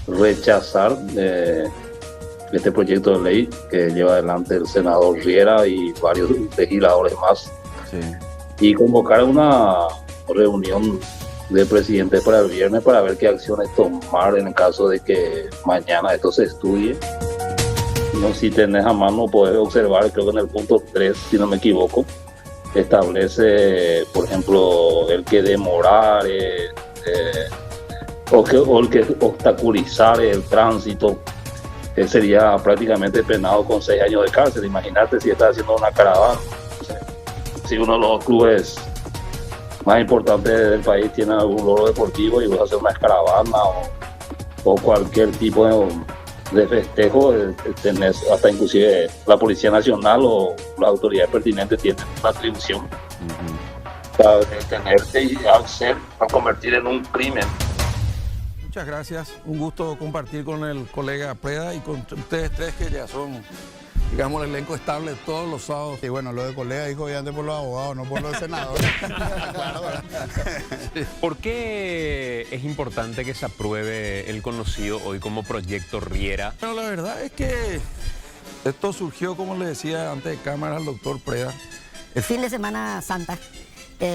rechazar este proyecto de ley que lleva adelante el senador Riera y varios legisladores más, Sí. y convocar una reunión de presidentes para el viernes para ver qué acciones tomar en el caso de que mañana esto se estudie. No, si tenés a mano, podés observar, creo que en el punto 3, si no me equivoco, establece, por ejemplo, el que demorar o el que obstaculizar el tránsito sería prácticamente penado con 6 años de cárcel. Imagínate si estás haciendo una caravana. Si uno de los clubes más importantes del país tiene algún logro deportivo y vas a hacer una caravana o cualquier tipo de festejo, tenés hasta inclusive la Policía Nacional o las autoridades pertinentes tienen una atribución para detenerte y al convertir en un crimen. Muchas gracias, un gusto compartir con el colega Preda y con ustedes tres que ya son, digamos, el elenco estable todos los sábados. Y bueno, lo de colega dijo obviamente por los abogados, no por los senadores. Claro, ¿verdad? ¿Por qué es importante que se apruebe el conocido hoy como proyecto Riera? Pero la verdad es que esto surgió, como le decía antes de cámara al doctor Preda. El fin de Semana Santa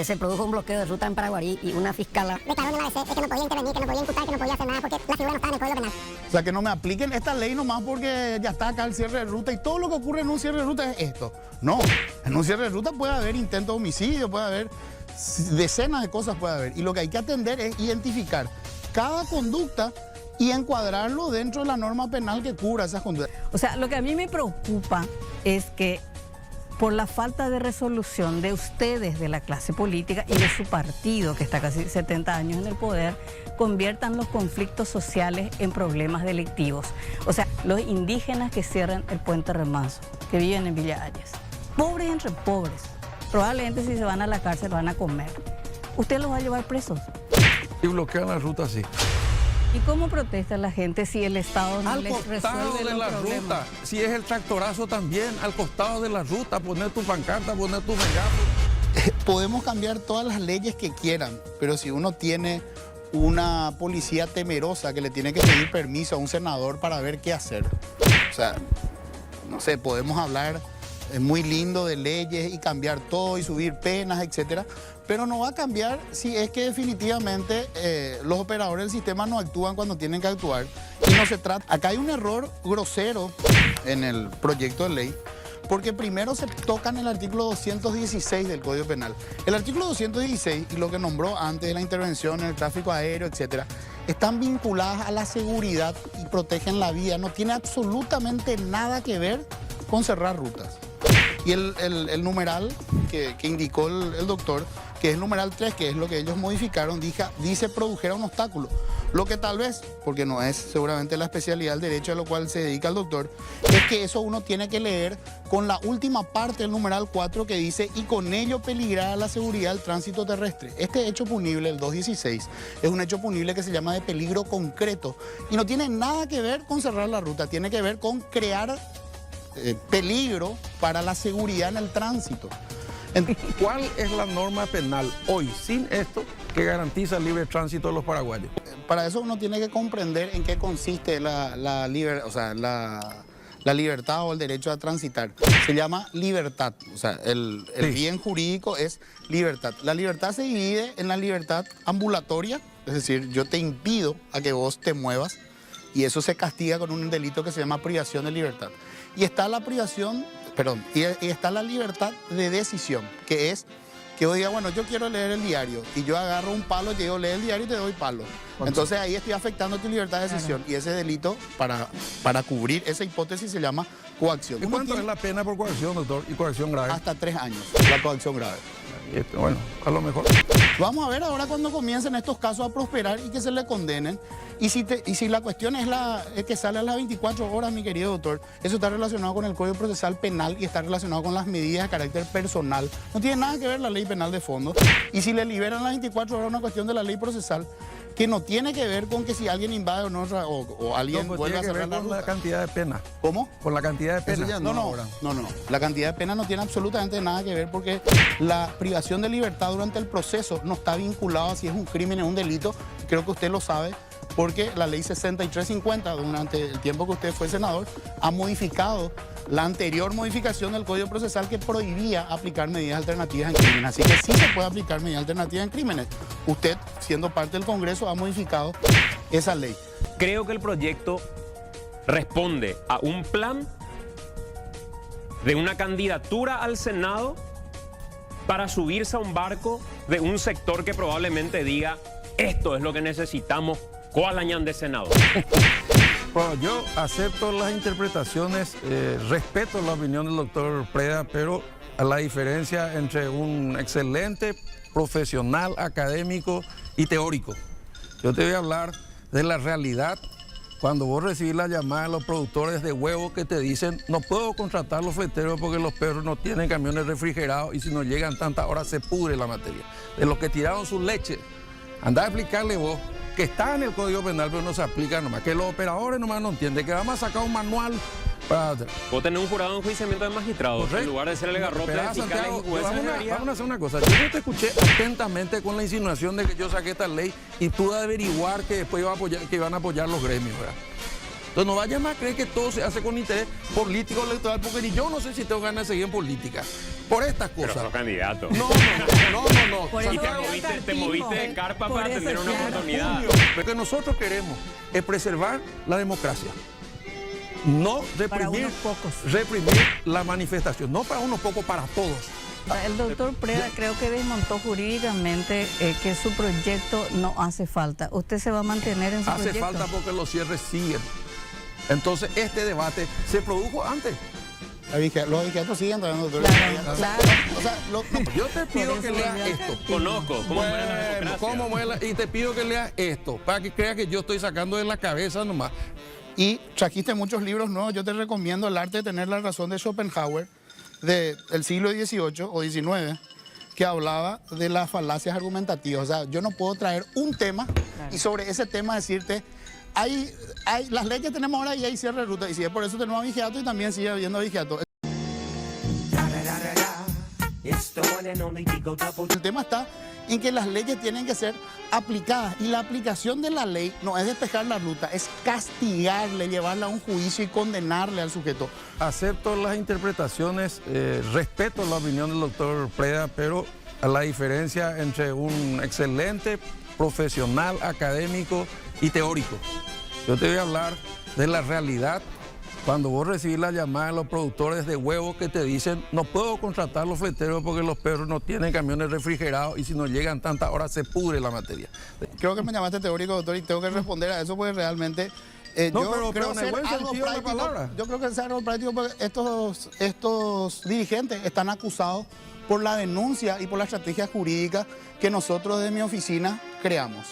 se produjo un bloqueo de ruta en Paraguarí y una fiscala declaró en el ABC que no podía intervenir, que no podía imputar, que no podía hacer nada porque la figura no estaba en el Código Penal. O sea, que no me apliquen esta ley nomás porque ya está acá el cierre de ruta y todo lo que ocurre en un cierre de ruta es esto. No, en un cierre de ruta puede haber intento de homicidio, puede haber decenas de cosas, puede haber. Y lo que hay que atender es identificar cada conducta y encuadrarlo dentro de la norma penal que cubra esas conductas. O sea, lo que a mí me preocupa es que por la falta de resolución de ustedes, de la clase política y de su partido, que está casi 70 años en el poder, conviertan los conflictos sociales en problemas delictivos. O sea, los indígenas que cierran el puente Remanso, que viven en Villa Hayes, pobres entre pobres, probablemente si se van a la cárcel van a comer. ¿Usted los va a llevar presos? Y bloquean la ruta así. ¿Y cómo protesta la gente si el Estado no Al les costado resuelve de la los problemas? ruta, si es el tractorazo también, al costado de la ruta, poner tu pancarta, poner tu megáfono. Podemos cambiar todas las leyes que quieran, pero si uno tiene una policía temerosa que le tiene que pedir permiso a un senador para ver qué hacer. O sea, no sé, podemos hablar muy lindo de leyes y cambiar todo y subir penas, etcétera, pero no va a cambiar si es que definitivamente los operadores del sistema no actúan cuando tienen que actuar. Y no se trata. Acá hay un error grosero en el proyecto de ley, porque primero se toca en el artículo 216 del Código Penal. El artículo 216 y lo que nombró antes de la intervención en el tráfico aéreo, etcétera, están vinculadas a la seguridad y protegen la vía. No tiene absolutamente nada que ver con cerrar rutas. Y el numeral que indicó el doctor, que es el numeral 3, que es lo que ellos modificaron, dice produjera un obstáculo. Lo que tal vez, porque no es seguramente la especialidad del derecho a lo cual se dedica el doctor, es que eso uno tiene que leer con la última parte del numeral 4 que dice y con ello peligrar la seguridad del tránsito terrestre. Este hecho punible, el 216, es un hecho punible que se llama de peligro concreto y no tiene nada que ver con cerrar la ruta, tiene que ver con crear peligro para la seguridad en el tránsito. ¿Cuál es la norma penal hoy, sin esto, que garantiza el libre tránsito de los paraguayos? Para eso uno tiene que comprender en qué consiste la libertad o el derecho a transitar. Se llama libertad, o sea, el bien jurídico es libertad. La libertad se divide en la libertad ambulatoria, es decir, yo te impido a que vos te muevas y eso se castiga con un delito que se llama privación de libertad. Y está la y está la libertad de decisión, que es que vos digas, bueno, yo quiero leer el diario y yo agarro un palo y te digo, lee el diario y te doy palo. Entonces ahí estoy afectando tu libertad de decisión y ese delito para cubrir esa hipótesis se llama coacción. ¿Y cuánto es la pena por coacción, doctor? ¿Y coacción grave? Hasta 3 años, la coacción grave. Bueno, a lo mejor. Vamos a ver ahora cuando comiencen estos casos a prosperar y que se le condenen. Y si la cuestión es que sale a las 24 horas, mi querido doctor, eso está relacionado con el Código Procesal Penal y está relacionado con las medidas de carácter personal. No tiene nada que ver la ley penal de fondo. Y si le liberan las 24 horas una cuestión de la ley procesal, que no tiene que ver con que si alguien invade o no, o alguien vuelve a cerrar la ruta. Con la cantidad de pena. ¿Cómo? Con la cantidad de pena. No. La cantidad de pena no tiene absolutamente nada que ver porque la privación de libertad durante el proceso no está vinculada a si es un crimen o un delito. Creo que usted lo sabe. porque la ley 6350, durante el tiempo que usted fue senador, ha modificado la anterior modificación del Código Procesal que prohibía aplicar medidas alternativas en crímenes. Así que sí se puede aplicar medidas alternativas en crímenes. Usted, siendo parte del Congreso, ha modificado esa ley. Creo que el proyecto responde a un plan de una candidatura al Senado para subirse a un barco de un sector que probablemente diga: esto es lo que necesitamos, ¿cuál año de Senado? Bueno, yo acepto las interpretaciones, respeto la opinión del doctor Preda, pero a la diferencia entre un excelente profesional académico y teórico. Yo te voy a hablar de la realidad. Cuando vos recibís la llamada de los productores de huevos que te dicen: no puedo contratar los fleteros porque los perros no tienen camiones refrigerados y si no llegan tantas horas se pudre la materia. De los que tiraron su leche, andá a explicarle vos que está en el Código Penal pero no se aplica nomás, que los operadores nomás no entienden, que vamos a sacar un manual para... Vos tenés un jurado de enjuiciamiento de magistrados, Correcto. en lugar de ser el garrote de Espera, fiscales Santiago, y jueces. vamos a hacer una cosa. Yo te escuché atentamente con la insinuación de que yo saqué esta ley y tú de averiguar que después iban a apoyar los gremios, ¿verdad? Entonces no vayas más a creer que todo se hace con interés político electoral, porque ni yo no sé si tengo ganas de seguir en política por estas cosas. Pero sos candidato. No. Por eso Y voy te moviste de carpa Por para eso, tener una claro. oportunidad. Lo que nosotros queremos es preservar la democracia. No Para reprimir, unos pocos. reprimir la manifestación. No para unos pocos, para todos. El doctor Preda creo que desmontó jurídicamente que su proyecto no hace falta. ¿Usted se va a mantener en su Hace proyecto? falta porque los cierres siguen. Entonces este debate se produjo antes. Los vigiatos siguen todavía, doctor. Claro. O sea, Yo te pido Por que eso leas yo- esto. Conozco cómo muere la democracia. ¿Cómo muere y te pido que leas esto para que creas que yo estoy sacando de la cabeza nomás. Y trajiste muchos libros nuevos. Yo te recomiendo El arte de tener la razón de Schopenhauer, del siglo XVIII o XIX, que hablaba de las falacias argumentativas. O sea, yo no puedo traer un tema y sobre ese tema decirte: las leyes que tenemos ahora y hay cierre de ruta. Y si es por eso tenemos vigiato y también sigue habiendo vigiato. El tema está en que las leyes tienen que ser aplicadas y la aplicación de la ley no es despejar la ruta, es castigarle, llevarla a un juicio y condenarle al sujeto. Acepto las interpretaciones, respeto la opinión del doctor Preda, pero a la diferencia entre un excelente profesional académico y teórico. Yo te voy a hablar de la realidad. Cuando vos recibís la llamada de los productores de huevos que te dicen: no puedo contratar los fleteros porque los perros no tienen camiones refrigerados y si no llegan tantas horas se pudre la materia. Creo que me llamaste teórico, doctor, y tengo que responder a eso porque realmente... pero en el buen sentido de la palabra. Yo creo que es algo práctico porque estos dirigentes están acusados por la denuncia y por la estrategia jurídica que nosotros desde mi oficina creamos.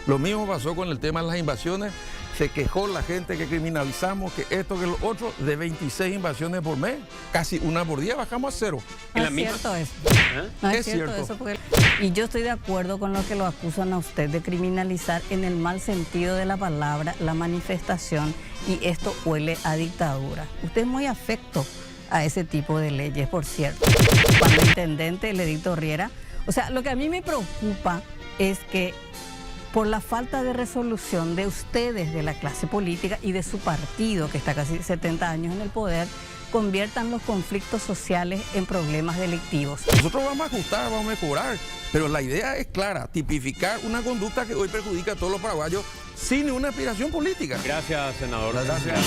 Lo mismo pasó con el tema de las invasiones. Se quejó la gente que criminalizamos, que esto, que lo otro. De 26 invasiones por mes, casi una por día, bajamos a 0. No la es misma- cierto eso. ¿Eh? No es Es cierto cierto. eso. Y yo estoy de acuerdo con lo que lo acusan a usted de criminalizar en el mal sentido de la palabra la manifestación, y esto huele a dictadura. Usted es muy afecto a ese tipo de leyes, por cierto. Cuando el intendente el Edicto Riera, o sea, lo que a mí me preocupa es que por la falta de resolución de ustedes, de la clase política y de su partido, que está casi 70 años en el poder, conviertan los conflictos sociales en problemas delictivos. Nosotros vamos a ajustar, vamos a mejorar, pero la idea es clara: tipificar una conducta que hoy perjudica a todos los paraguayos sin ninguna aspiración política. Gracias, senador. Gracias.